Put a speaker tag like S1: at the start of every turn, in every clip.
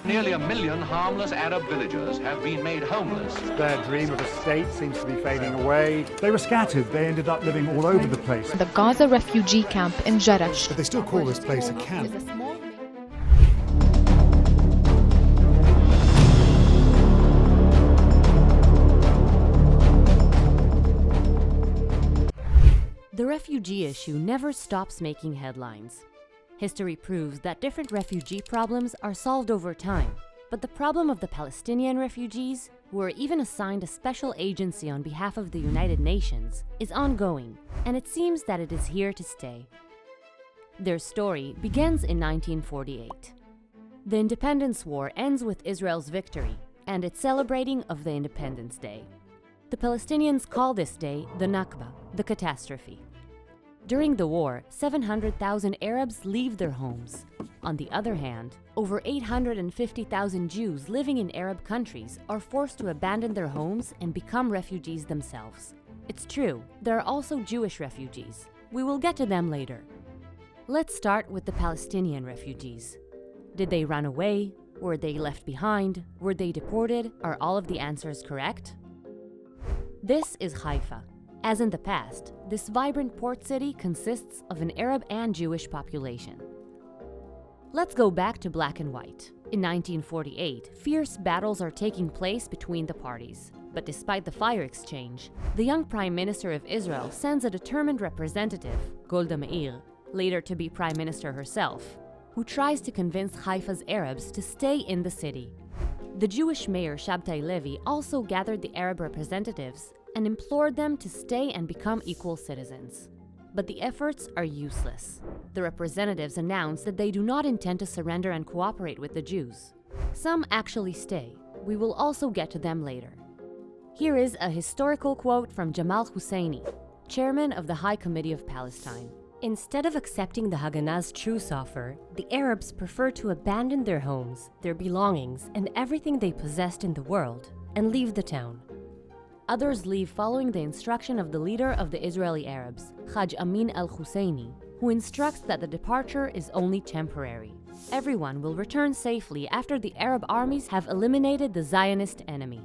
S1: Nearly 1 million harmless Arab villagers have been made homeless.
S2: Their dream of a state seems to be fading away. They were scattered. They ended up living all over the place.
S3: The Gaza refugee camp in Jerash.
S2: But they still call this place a camp.
S4: The refugee issue never stops making headlines. History proves that different refugee problems are solved over time, but the problem of the Palestinian refugees, who are even assigned a special agency on behalf of the United Nations, is ongoing, and it seems that it is here to stay. Their story begins in 1948. The Independence War ends with Israel's victory, and its celebrating of the Independence Day. The Palestinians call this day the Nakba, the catastrophe. During the war, 700,000 Arabs leave their homes. On the other hand, over 850,000 Jews living in Arab countries are forced to abandon their homes and become refugees themselves. It's true, there are also Jewish refugees. We will get to them later. Let's start with the Palestinian refugees. Did they run away? Were they left behind? Were they deported? Are all of the answers correct? This is Haifa. As in the past, this vibrant port city consists of an Arab and Jewish population. Let's go back to black and white. In 1948, fierce battles are taking place between the parties. But despite the fire exchange, the young Prime Minister of Israel sends a determined representative, Golda Meir, later to be Prime Minister herself, who tries to convince Haifa's Arabs to stay in the city. The Jewish mayor Shabtai Levi also gathered the Arab representatives and implored them to stay and become equal citizens. But the efforts are useless. The representatives announced that they do not intend to surrender and cooperate with the Jews. Some actually stay. We will also get to them later. Here is a historical quote from Jamal Husseini, chairman of the High Committee of Palestine. Instead of accepting the Haganah's truce offer, the Arabs prefer to abandon their homes, their belongings, and everything they possessed in the world, and leave the town. Others leave following the instruction of the leader of the Israeli Arabs, Haj Amin al-Husseini, who instructs that the departure is only temporary. Everyone will return safely after the Arab armies have eliminated the Zionist enemy.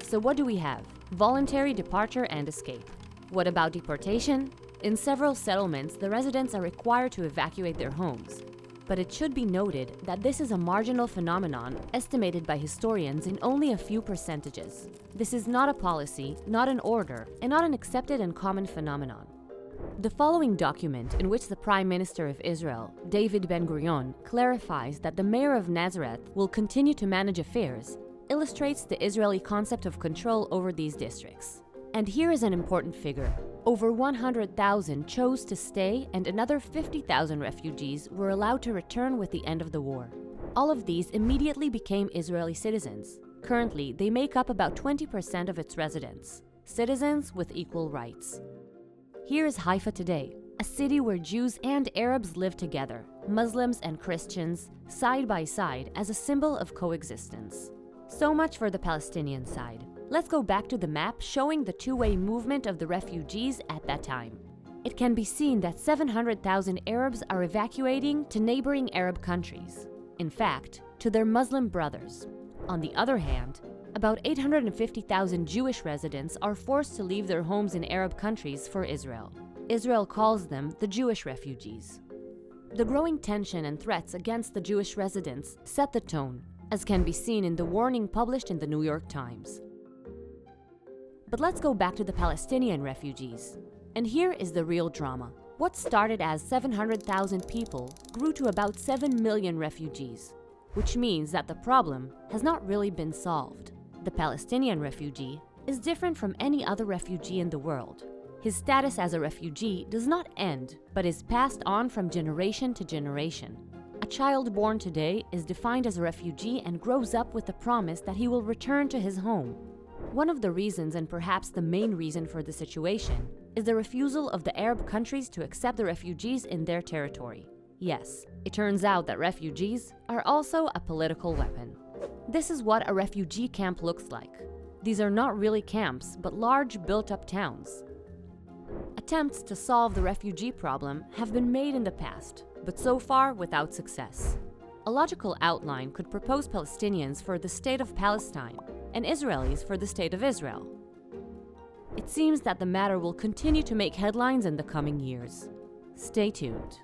S4: So what do we have? Voluntary departure and escape. What about deportation? In several settlements, the residents are required to evacuate their homes. But it should be noted that this is a marginal phenomenon estimated by historians in only a few percentages. This is not a policy, not an order, and not an accepted and common phenomenon. The following document, in which the Prime Minister of Israel, David Ben-Gurion, clarifies that the mayor of Nazareth will continue to manage affairs, illustrates the Israeli concept of control over these districts. And here is an important figure. Over 100,000 chose to stay, and another 50,000 refugees were allowed to return with the end of the war. All of these immediately became Israeli citizens. Currently, they make up about 20% of its residents, citizens with equal rights. Here is Haifa today, a city where Jews and Arabs live together, Muslims and Christians, side by side as a symbol of coexistence. So much for the Palestinian side. Let's go back to the map showing the two-way movement of the refugees at that time. It can be seen that 700,000 Arabs are evacuating to neighboring Arab countries. In fact, to their Muslim brothers. On the other hand, about 850,000 Jewish residents are forced to leave their homes in Arab countries for Israel. Israel calls them the Jewish refugees. The growing tension and threats against the Jewish residents set the tone, as can be seen in the warning published in the New York Times. But let's go back to the Palestinian refugees. And here is the real drama. What started as 700,000 people grew to about 7 million refugees, which means that the problem has not really been solved. The Palestinian refugee is different from any other refugee in the world. His status as a refugee does not end, but is passed on from generation to generation. A child born today is defined as a refugee and grows up with the promise that he will return to his home. One of the reasons, and perhaps the main reason for the situation, is the refusal of the Arab countries to accept the refugees in their territory. Yes, it turns out that refugees are also a political weapon. This is what a refugee camp looks like. These are not really camps, but large built-up towns. Attempts to solve the refugee problem have been made in the past, but so far without success. A logical outline could propose Palestinians for the State of Palestine and Israelis for the State of Israel. It seems that the matter will continue to make headlines in the coming years. Stay tuned.